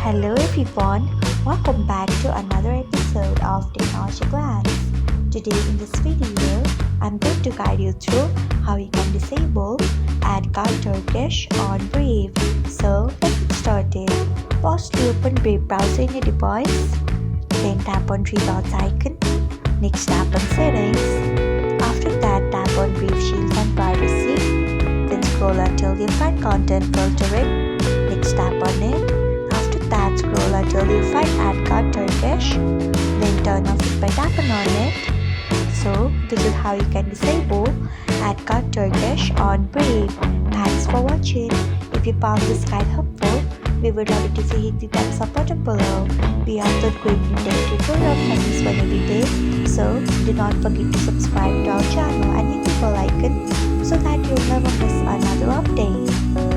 Hello everyone, welcome back to another episode of Technologyglance. Today in this video, I'm going to guide you through how you can disable AdGuard Turkish on Brave. So let's get started. First, open Brave browser in your device, then tap on three dots icon. Next, tap on settings. After that, tap on Brave Shield and Privacy. Then scroll until you find content filtering. Next, tap on it. Scroll until you find AdGuard Turkish, then turn off it by tapping on it. So this is how you can disable AdGuard Turkish on Brave. Thanks for watching. If you found this guide helpful, we would love it if you hit the thumbs up button below. We upload great new tech tutorials like this one every day, so do not forget to subscribe to our channel and hit the bell icon so that you'll never miss another update.